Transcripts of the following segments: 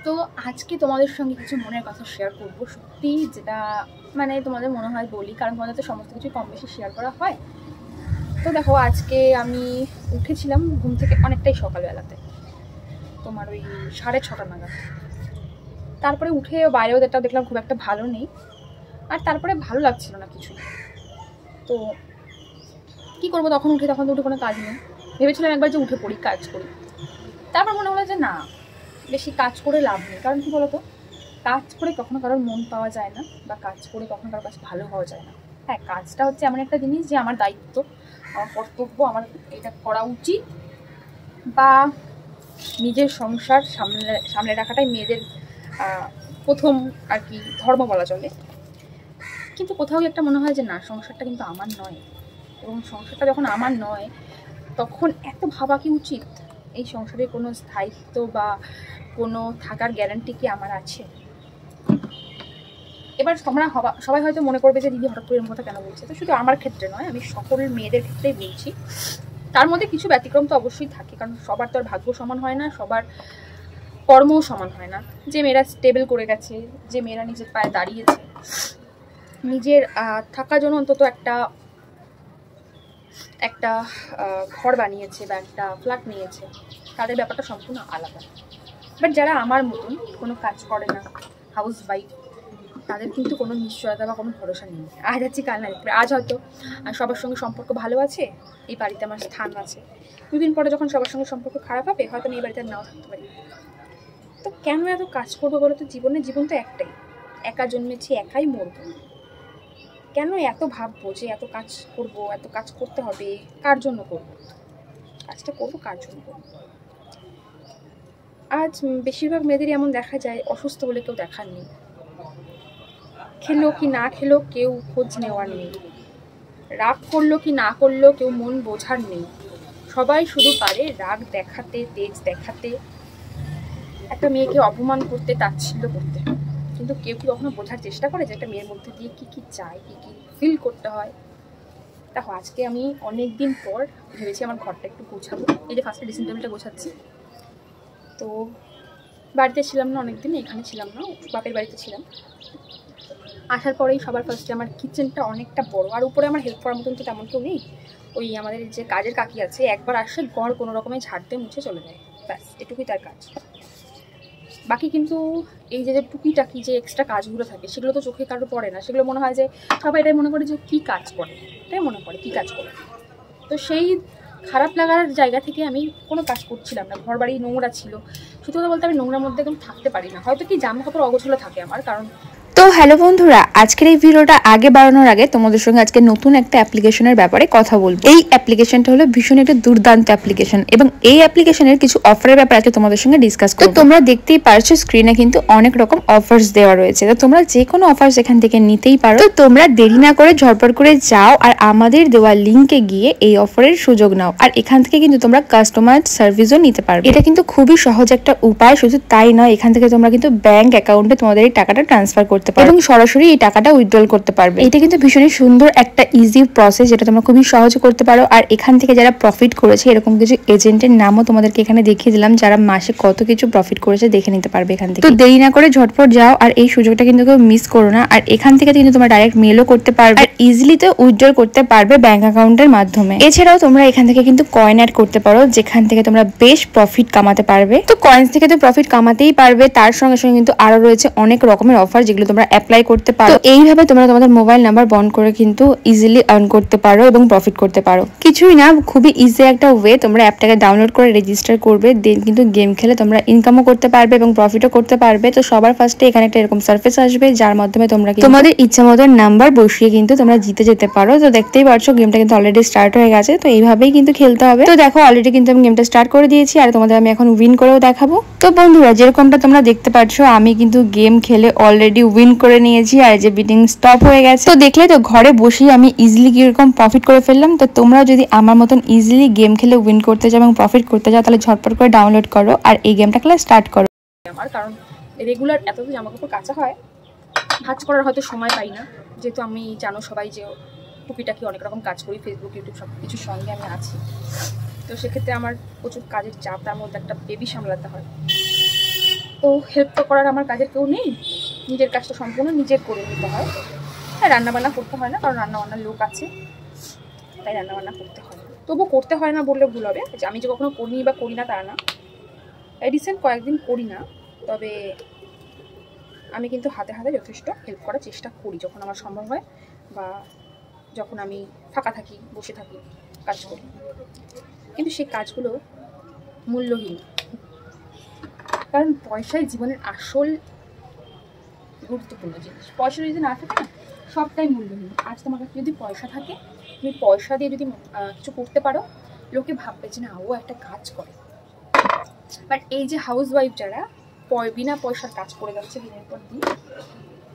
তো আজকে তোমাদের সঙ্গে কিছু মনের কথা শেয়ার করবো, সত্যি যেটা মানে তোমাদের মনে হয় বলি, কারণ তোমাদের তো সমস্ত কিছু কম বেশি শেয়ার করা হয়। তো দেখো, আজকে আমি উঠেছিলাম ঘুম থেকে অনেকটাই সকালবেলাতে, তোমার ওই 6:30 নাগাদ। তারপরে উঠে বাইরে ওদেরটাও দেখলাম খুব একটা ভালো নেই, আর তারপরে ভালো লাগছিল না কিছু। তো কী করবো, তখন উঠে কোনো কাজ নেই। ভেবেছিলাম একবার যে উঠে পড়ি, কাজ করি। তারপর মনে হলো যে না, বেশি কাজ করে লাভ নেই। কারণ কী বলতো, কাজ করে কখনো কারোর মন পাওয়া যায় না, বা কাজ করে কখনো কারোর কাছে ভালো হওয়া যায় না। হ্যাঁ, কাজটা হচ্ছে এমন একটা জিনিস যে আমার দায়িত্ব, আমার কর্তব্য, আমার এটা করা উচিত, বা নিজের সংসার সামলে রাখাটাই মেয়েদের প্রথম আর কি ধর্ম বলা চলে। কিন্তু কোথাও একটা মনে হয় যে না, সংসারটা কিন্তু আমার নয়, এবং সংসারটা যখন আমার নয় তখন এত ভাবা কি উচিত, এই সংসারে কোনো স্থায়িত্ব বা কোনো থাকার গ্যারান্টি কি আমার আছে? এবার তোমরা সবাই হয়তো মনে করবে যে দিদি হঠাৎ করে এরকম কথা কেন বলছে। তো শুধু আমার ক্ষেত্রে নয়, আমি সকল মেয়েদের ক্ষেত্রেই বলছি। তার মধ্যে কিছু ব্যতিক্রম তো অবশ্যই থাকে, কারণ সবার তো আর ভাগ্য সমান হয় না, সবার কর্মও সমান হয় না। যে মেয়েরা স্টেবল করে গেছে, যে মেয়েরা নিজের পায়ে দাঁড়িয়েছে, নিজের থাকার জন্য অন্তত একটা ঘর বানিয়েছে বা একটা ফ্ল্যাট নিয়েছে, তাদের ব্যাপারটা সম্পূর্ণ আলাদা। বাট যারা আমার মতন কোনো কাজ করে না, হাউস ওয়াইফ, তাদের কিন্তু কোনো নিশ্চয়তা বা কোনো ভরসা নেই। আজ আছি কাল না, আজ হয়তো সবার সঙ্গে সম্পর্ক ভালো আছে, এই বাড়িতে আমার স্থান আছে, দুদিন পরে যখন সবার সঙ্গে সম্পর্ক খারাপ হবে হয়তো আমি এই বাড়িতে নাও থাকতে পারি। তো কেন এত কাজ করবো বলো তো? জীবন তো একটাই, একা জন্মেছি একাই মরবো। কেন এত ভাববো যে এত কাজ করব, এত কাজ করতে হবে? কার জন্য করবো কাজটা? করবো কার জন্য করবো? আজ বেশিরভাগ মেয়েদেরই এমন দেখা যায়, অসুস্থ হলে কেউ দেখার নেই, খেলো কি না খেলো কেউ খোঁজ নেওয়ার নেই, রাগ করলো কি না করলো কেউ মন বোঝার নেই। সবাই শুধু পারে রাগ দেখাতে, তেজ দেখাতে, একটা মেয়েকে অপমান করতে, তাচ্ছিল্য করতে। কিন্তু কেউ কি কখনো বোঝার চেষ্টা করে যে একটা মেয়ের মধ্যে দিয়ে কী কী চায়, কী কী ফিল করতে হয়? দেখো, আজকে আমি অনেক দিন পর ভেবেছি আমার ঘরটা একটু গোছাবো। এই যে ফার্স্টে ড্রেসিং টেবিলটা গোছাচ্ছি। তো বাড়িতে ছিলাম না অনেকদিন, এখানে ছিলাম না, বাপের বাড়িতে ছিলাম। আসার পরেই সবার ফার্স্টে আমার কিচেনটা অনেকটা বড়, আর উপরে আমার হেল্প করার মতন তো তেমন কেউ নেই। ওই আমাদের যে কাজের কাকি আছে, একবার আসে, ঘর কোনো রকমে ঝাড়তে মুছে চলে যায়, ব্যাস এটুকুই তার কাজ। বাকি কিন্তু এই যে টুকিটাকি যে এক্সট্রা কাজগুলো থাকে, সেগুলো তো চোখে কারো পড়ে না। সেগুলো মনে হয় যে সবাই এটাই মনে করে যে কী কাজ করে, এটাই মনে করে কী কাজ করে। তো সেই খারাপ লাগার জায়গা থেকে আমি কোনো কাজ করছিলাম না। ঘর বাড়ি নোংরা ছিল, সত্যি কথা বলতে আমি নোংরার মধ্যে একদম থাকতে পারি না। হয়তো কি জামা কাপড় অগোছালো থাকে আমার, কারণ তো হ্যালো বন্ধুরা, আজকের এই ভিডিওটা আগে বাড়ানোর আগে তোমাদের সঙ্গে আজকে নতুন একটা অ্যাপ্লিকেশনের ব্যাপারে কথা বলবো। এই অ্যাপ্লিকেশনটা হলো ভীষণ একটা দুর্দান্ত অ্যাপ্লিকেশন, এবং এই অ্যাপ্লিকেশনের কিছু অফারের ব্যাপারে আজকে তোমাদের সঙ্গে ডিসকাস করব। তো তোমরা দেখতেই পারছো স্ক্রিনে কিন্তু অনেক রকম অফার্স দেওয়া রয়েছে। তো তোমরা যে কোনো অফার্স এখান থেকে নিতেই পারো। তো তোমরা দেরি না করে ঝটপট করে যাও আর আমাদের দেওয়া লিঙ্কে গিয়ে এই অফারের সুযোগ নাও। আর এখান থেকে কিন্তু তোমরা কাস্টমার সার্ভিসও নিতে পারবে। এটা কিন্তু খুবই সহজ একটা উপায়। শুধু তাই নয়, এখান থেকে তোমরা কিন্তু ব্যাংক অ্যাকাউন্টে তোমাদের এই টাকাটা ট্রান্সফার করতে পারো এবং সরাসরি এই টাকাটা উইথড্রল করতে পারবে। এটা কিন্তু ভীষণই সুন্দর একটা ইজি প্রসেস, যেটা তোমরা খুবই সহজে করতে পারো। আর এখান থেকে যারা প্রফিট করেছে, এরকম কিছু এজেন্টের নামও তোমাদেরকে এখানে দেখিয়ে দিলাম, যারা মাসে কত কিছু প্রফিট করেছে দেখে নিতে পারবে এখান থেকে। তো দেরি না করে ঝটপট যাও, আর এই সুযোগটা কিন্তু কেউ মিস করো না। আর এখান থেকে কিন্তু তোমরা ডাইরেক্ট মেলও করতে পারবে, আর ইজিলি তো উইথড্রল করতে পারবে ব্যাংক অ্যাকাউন্টের মাধ্যমে। এছাড়াও তোমরা এখান থেকে কিন্তু কয়েন অ্যাড করতে পারো, যেখান থেকে তোমরা বেশ প্রফিট কামাতে পারবে। তো কয়েন্স থেকে তো প্রফিট কামাতেই পারবে, তার সঙ্গে সঙ্গে কিন্তু আরো রয়েছে অনেক রকমের অফার, যেগুলো তোমরা অ্যাপ্লাই করতে পারো। তো এইভাবে তোমরা তোমাদের মোবাইল নাম্বার বন্ধ করে কিন্তু ইজিলি আর্ন করতে পারো এবং প্রফিট করতে পারো। কিছুই না, খুবই ইজি একটা ওয়ে। তোমরা অ্যাপটাকে ডাউনলোড করে রেজিস্টার করবে, দেন কিন্তু গেম খেলে তোমরা ইনকামও করতে পারবে এবং প্রফিটও করতে পারবে। তো সবার ফার্স্টে এখানে একটা এরকম সার্ফেস আসবে, যার মাধ্যমে তোমরা তোমাদের ইচ্ছা মতো নাম্বার বসিয়ে কিন্তু তোমরা জিতে যেতে পারো। তো দেখতেই পারছো গেমটা কিন্তু অলরেডি স্টার্ট হয়ে গেছে। তো এইভাবেই কিন্তু খেলতে হবে। তো দেখো, অলরেডি কিন্তু আমি গেমটা স্টার্ট করে দিয়েছি, আর তোমাদের আমি এখন উইন করেও দেখাবো। তো বন্ধুরা, যেরকমটা তোমরা দেখতে পাচ্ছ, আমি কিন্তু গেম খেলে অলরেডি উইন করে নিয়েছি, আর যে বিটিং স্টপ হয়ে গেছে। তো দেখলে তো ঘরে বসেই আমি ইজিলি কিরকম প্রফিট করে ফেললাম। তো তোমরা যদি আমার মতন ইজিলি গেম খেলে উইন করতে চাও এবং প্রফিট করতে চাও, তাহলে ঝটপট করে ডাউনলোড করো আর এই গেমটা খেলা স্টার্ট করো। আমার কারণ রেগুলার এত জামা কাপড় কাচা হয়, ভাঁজ করার হয়তো সময় পাই না। যেহেতু আমি জানো সবাই যে টুকিটাকি অনেক রকম কাজ করি, ফেসবুক, ইউটিউব সব কিছুর সঙ্গে আমি আছি। তো সেক্ষেত্রে আমার প্রচুর কাজের চাপ, তার মধ্যে একটা বেবি সামলাতে হয়। তো হেল্প তো করার আমার কাজের কেউ নেই, নিজের কাজটা সম্পূর্ণ নিজের করে নিতে হয়। হ্যাঁ, রান্নাবান্না করতে হয় না, কারণ রান্নাবান্নার লোক আছে, তাই রান্নাবান্না করতে হয় না। তবুও করতে হয় না বললে ভুল হবে, যে আমি যে কখনো করিনি বা করি না তা না। রিসেন্ট কয়েকদিন করি না, তবে আমি কিন্তু হাতে হাতে যথেষ্ট হেল্প করার চেষ্টা করি যখন আমার সম্ভব হয়, বা যখন আমি ফাঁকা থাকি, বসে থাকি, কাজ করি। কিন্তু সেই কাজগুলো মূল্যহীন, কারণ পয়সাই জীবনের আসল গুরুত্বপূর্ণ জিনিস। পয়সা যদি না থাকে না, সবটাই মূল্যহীন। আজ তোমার কাছে যদি পয়সা থাকে, তুমি পয়সা দিয়ে যদি কিছু করতে পারো, লোকে ভাববে যে না, ও একটা কাজ করে। বাট এই যে হাউস ওয়াইফ যারা বিনা পয়সার কাজ করে যাচ্ছে দিনের পর দিন,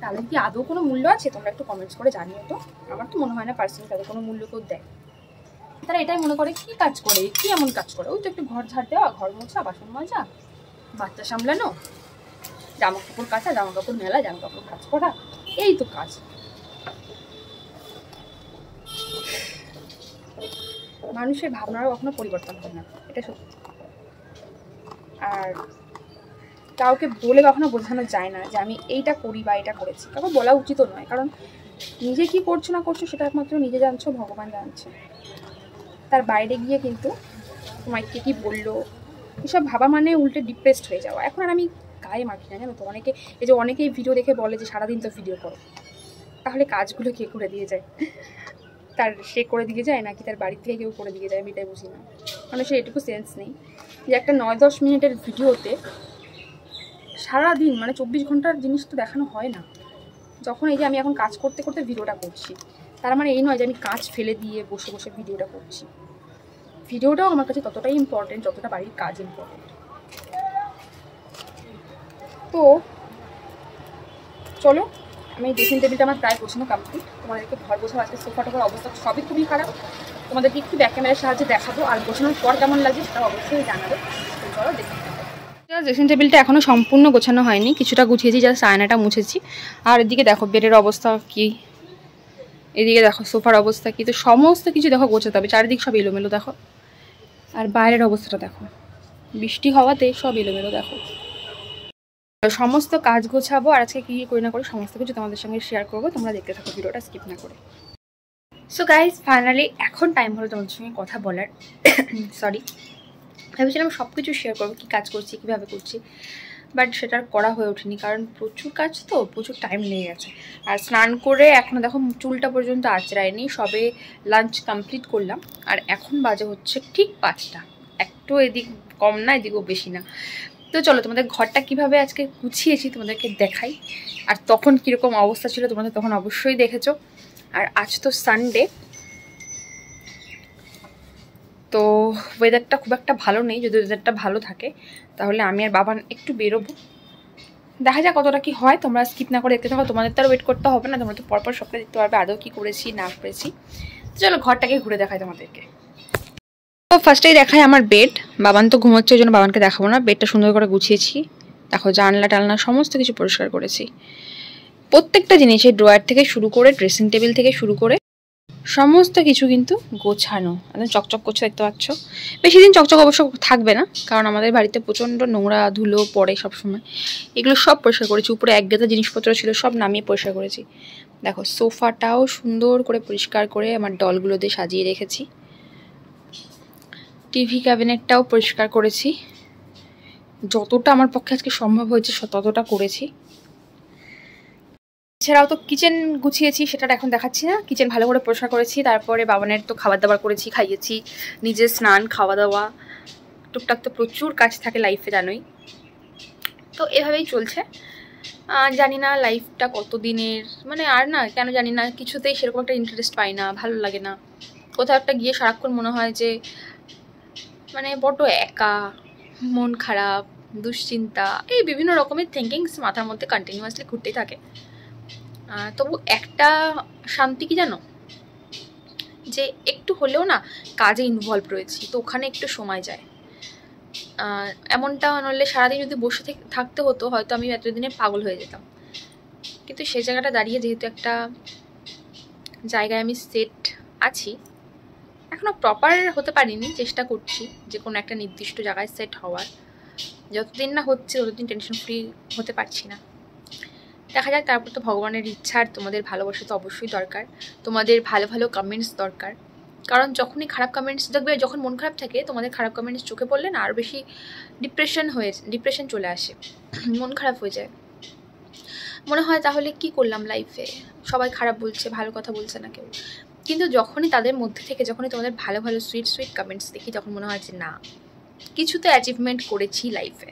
তাদের কি আদৌ কোনো মূল্য আছে? তোমরা একটু কমেন্টস করে জানিও তো। আমার তো মনে হয় না পার্সোনালি তাদের কোনো মূল্য কেউ দেয়। তারা এটাই মনে করে, কি কাজ করে, কি এমন কাজ করে, ওই তো একটু ঘর ঝাড় দেওয়া, ঘর মোছা, বাসন মাজা, বাচ্চা সামলানো, জামা কাপড় কাচা, জামা কাপড় মেলা, জামা কাপড় কাজ করা, এই তো কাজ। মানুষের ভাবনারও কখনো পরিবর্তন হয় না, এটা সত্যি। আর কাউকে বলে কখনো বোঝানো যায় না যে আমি এইটা করি বা এটা করেছি। কাউকে বলা উচিতও নয়, কারণ নিজে কি করছো না করছো সেটা একমাত্র নিজে জানছো, ভগবান জানছে। তার বাইরে গিয়ে কিন্তু তোমাকে কি বললো এসব ভাবা মানে উল্টে ডিপ্রেসড হয়ে যাওয়া। এখন আর আমি গায়ে মাখি না, জানো তো। অনেকেই ভিডিও দেখে বলে যে সারাদিন তো ভিডিও করো, তাহলে কাজগুলো কে করে দিয়ে যায়? সে করে দিয়ে যায় নাকি তার বাড়ি থেকে কেউ করে দিয়ে যায়? আমি এটাই বুঝি না। মানুষের এটুকু সেন্স নেই যে একটা 9-10 মিনিটের ভিডিওতে সারাদিন, মানে 24 ঘন্টার জিনিস তো দেখানো হয় না। যখন এই যে আমি এখন কাজ করতে করতে ভিডিওটা করছি, তার মানে এই নয় যে আমি কাজ ফেলে দিয়ে বসে বসে ভিডিওটা করছি। ভিডিওটাও আমার কাছে ততটাই ইম্পর্টেন্ট যতটা বাড়ির কাজ ইম্পর্টেন্ট। তো চলো, আমি ড্রেসিং টেবিলটা আমার প্রায় গোছানো কমপ্লিট। তোমাদেরকে ঘর গোছানো, আজকে সোফা টোফার অবস্থা সবই খুবই খারাপ। তোমাদেরকে একটু ব্যাক ক্যামেরার সাহায্যে দেখাবো, আর গোছানোর পর কেমন লাগছে সেটা অবশ্যই জানাবে। তো চলো দেখি। ড্রেসিং টেবিলটা এখনও সম্পূর্ণ গোছানো হয়নি, কিছুটা গুছিয়েছি, জাস্ট আয়নাটা মুছেছি। আর এদিকে দেখো বেডের অবস্থা কি, এদিকে দেখো সোফার অবস্থা কি। তো সমস্ত কিছু দেখো গোছাতে হবে, চারিদিক সব এলোমেলো দেখো। আর বাইরের অবস্থাটা দেখো, বৃষ্টি হওয়াতে সব এলোমেলো দেখো। সমস্ত কাজ গোছাবো, আর আজকে কী করি না করি সমস্ত কিছু তোমাদের সঙ্গে শেয়ার করবো। তোমরা দেখতে থাকো ভিডিওটা স্কিপ না করে। সো গাইজ, ফাইনালি এখন টাইম হলো তোমাদের সঙ্গে কথা বলার। সরি, ভেবেছিলাম সব কিছু শেয়ার করবো, কী কাজ করছি, কীভাবে করছি, বাট সেটা করা হয়ে ওঠেনি, কারণ প্রচুর কাজ, তো প্রচুর টাইম লেগে গেছে। আর স্নান করে এখনও দেখো চুলটা পর্যন্ত আঁচড়ায়নি, সবে লাঞ্চ কমপ্লিট করলাম। আর এখন বাজে হচ্ছে ঠিক 5টা, একটু এদিক কম না, এদিকেও বেশি না। তো চলো তোমাদের ঘরটা কিভাবে আজকে গুছিয়েছি তোমাদেরকে দেখাই, আর তখন কীরকম অবস্থা ছিল তোমাদের তখন অবশ্যই দেখেছো। আর আজ তো সানডে, তো ওয়েদারটা খুব একটা ভালো নেই। যদি ওয়েদারটা ভালো থাকে তাহলে আমি আর বাবা একটু বেরোবো, দেখা যাক কতটা কি হয়। তোমরা স্কিপ না করে দেখতে থাকো, তোমাদের তো আর ওয়েট করতে হবে না, তোমরা তো পরপর সবটা দেখতে পারবে আদৌ কী করেছি না করেছি। চলো ঘরটাকে ঘুরে দেখাই তোমাদেরকে। তো ফার্স্টেই দেখাই আমার বেড। বাবান তো ঘুমোচ্ছে, ওই জন্য বাবানকে দেখাবো না। বেডটা সুন্দর করে গুছিয়েছি, দেখো জানলা টালনা সমস্ত কিছু পরিষ্কার করেছি। প্রত্যেকটা জিনিস, এই ড্রয়ার থেকে শুরু করে ড্রেসিং টেবিল থেকে শুরু করে সমস্ত কিছু কিন্তু গোছানো, চকচক করছে, দেখতে পাচ্ছ। বেশি দিন চকচক অবশ্য থাকবে না, কারণ আমাদের বাড়িতে প্রচণ্ড নোংরা ধুলো পড়ে সবসময়। এগুলো সব পরিষ্কার করেছি, উপরে এক গাদা জিনিসপত্র ছিল সব নামিয়ে পরিষ্কার করেছি। দেখো সোফাটাও সুন্দর করে পরিষ্কার করে আমার ডলগুলো দিয়ে সাজিয়ে রেখেছি। টিভি ক্যাবিনেটটাও পরিষ্কার করেছি, যতটা আমার পক্ষে আজকে সম্ভব হয়েছে ততটা করেছি। এছাড়াও তো কিচেন গুছিয়েছি, সেটা এখন দেখাচ্ছি না। কিচেন ভালো করে পরিষ্কার করেছি, তারপরে বাবানের তো খাবার দাবার করেছি, খাইয়েছি, নিজের স্নান, খাওয়া দাওয়া, টুকটাক তো প্রচুর কাজ থাকে লাইফে, জানোই তো। এভাবেই চলছে। জানি না লাইফটা কত দিনের, মানে আর না কেন জানি না, কিছুতেই সেরকম একটা ইন্টারেস্ট পাই না, ভালো লাগে না। কোথাও একটা গিয়ে সারাক্ষণ মনে হয় যে মানে বড্ড একা, মন খারাপ, দুশ্চিন্তা, এই বিভিন্ন রকমের থিঙ্কিংস মাথার মধ্যে কন্টিনিউয়াসলি ঘুরতেই থাকে। তবু একটা শান্তি কি জানো, যে একটু হলেও না কাজে ইনভলভ রয়েছি, তো ওখানে একটু সময় যায়। এমনটা নইলে সারাদিন যদি বসে থাকতে হতো, হয়তো আমি এতদিনে পাগল হয়ে যেতাম। কিন্তু সেই জায়গাটা দাঁড়িয়ে যেহেতু একটা জায়গায় আমি সেট আছি, এখনও প্রপার হতে পারিনি, চেষ্টা করছি যে কোনো একটা নির্দিষ্ট জায়গায় সেট হওয়ার। যতদিন না হচ্ছে ততদিন টেনশন ফ্রি হতে পারছি না। দেখা যাক, তারপর তো ভগবানের ইচ্ছা। আর তোমাদের ভালোবাসা তো অবশ্যই দরকার, তোমাদের ভালো ভালো কমেন্টস দরকার। কারণ যখনই খারাপ কমেন্টস দেখবে, যখন মন খারাপ থাকে তোমাদের খারাপ কমেন্টস চোখে পড়লে না আরও বেশি ডিপ্রেশন চলে আসে, মন খারাপ হয়ে যায়। মনে হয় তাহলে কি করলাম লাইফে, সবাই খারাপ বলছে, ভালো কথা বলছে না কেউ। কিন্তু যখনই তাদের মধ্যে থেকে যখনই তোমাদের ভালো ভালো সুইট কমেন্টস দেখি, তখন মনে হয় যে না, কিছু তো অ্যাচিভমেন্ট করেছি লাইফে।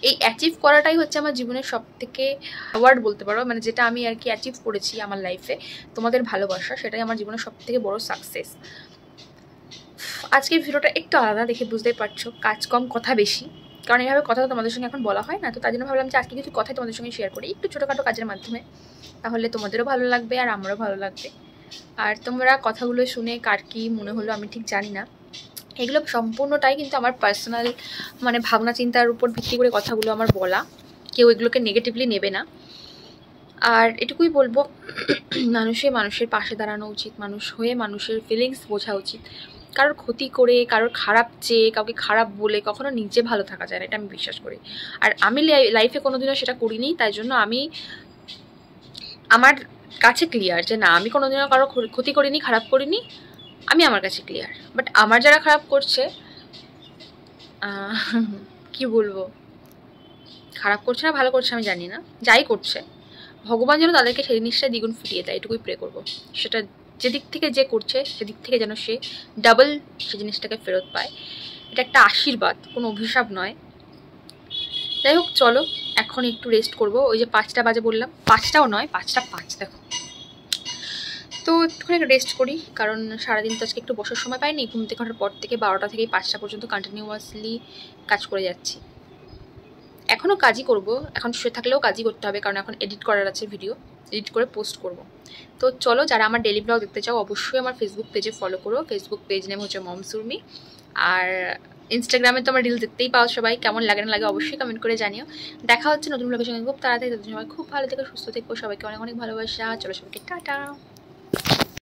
এই অ্যাচিভ করাটাই হচ্ছে আমার জীবনের সব থেকে অ্যাওয়ার্ড বলতে পারো, মানে যেটা আমি আর কি অ্যাচিভ করেছি আমার লাইফে, তোমাদের ভালোবাসা, সেটাই আমার জীবনের সব থেকে বড় সাকসেস। আজকের ভিডিওটা একটু আলাদা, দেখে বুঝতেই পারছো, কাজ কম কথা বেশি। কারণ এইভাবে কথা তো তোমাদের সঙ্গে এখন বলা হয় না, তো তার জন্য ভাবলাম যে আজকে কিছু কথাই তোমাদের সঙ্গে শেয়ার করি, একটু ছোটোখাটো কাজের মাধ্যমে, তাহলে তোমাদেরও ভালো লাগবে আর আমারও ভালো লাগবে। আর তোমরা কথাগুলো শুনে কার কী মনে হলো আমি ঠিক জানি না, এগুলো সম্পূর্ণটাই কিন্তু আমার পার্সোনাল মানে ভাবনা চিন্তার উপর ভিত্তি করে কথাগুলো আমার বলা, কেউ এগুলোকে নেগেটিভলি নেবে না। আর এটুকুই বলবো, মানুষের পাশে দাঁড়ানো উচিত, মানুষ হয়ে মানুষের ফিলিংস বোঝা উচিত। কারোর ক্ষতি করে, কারোর খারাপ চেয়ে, কাউকে খারাপ বলে কখনো নিজে ভালো থাকা যায় না, এটা আমি বিশ্বাস করি। আর আমি লাইফে কোনোদিনও সেটা করিনি, তাই জন্য আমি আমার কাছে ক্লিয়ার যে না, আমি কোনোদিনও কারোর ক্ষতি করিনি, খারাপ করিনি, আমি আমার কাছে ক্লিয়ার। বাট আমার যারা খারাপ করছে, কি বলবো, খারাপ করছে না ভালো করছে আমি জানি না, যাই করছে ভগবান যেন তাদেরকে সেই জিনিসটা দ্বিগুণ ফিরিয়ে দেয়, এটুকুই প্রে করবো। সেটা যেদিক থেকে যে করছে সেদিক থেকে যেন সে ডাবল সে জিনিসটাকে ফেরত পায়, এটা একটা আশীর্বাদ, কোনো অভিশাপ নয়। যাই হোক, চলো এখন একটু রেস্ট করবো। ওই যে 5টা বাজে বললাম, 5টাও নয়, 5টা 5 দেখো, তো একটুখানি রেস্ট করি। কারণ সারাদিন তো আজকে একটু বসার সময় পাইনি, ঘুম থেকে ওঠার পর থেকে 12টা থেকে 5টা পর্যন্ত কন্টিনিউয়াসলি কাজ করে যাচ্ছি। এখনও কাজই করব, এখন শুয়ে থাকলেও কাজই করতে হবে, কারণ এখন এডিট করার আছে, ভিডিও এডিট করে পোস্ট করব। তো চলো, যারা আমার ডেলি ব্লগ দেখতে চাও অবশ্যই আমার ফেসবুক পেজে ফলো করো। ফেসবুক পেজ নেম হচ্ছে মম সুরমি। আর ইনস্টাগ্রামে তো আমার রিল দেখতেই পাও সবাই, কেমন লাগে না লাগে অবশ্যই কমেন্ট করে জানিও। দেখা হচ্ছে নতুন ব্লগের সঙ্গে খুব তাড়াতাড়ি। সবাই খুব ভালো থেকো, সুস্থ থেকো, সবাইকে অনেক অনেক ভালোবাসা। চলো সবাইকে টাটা।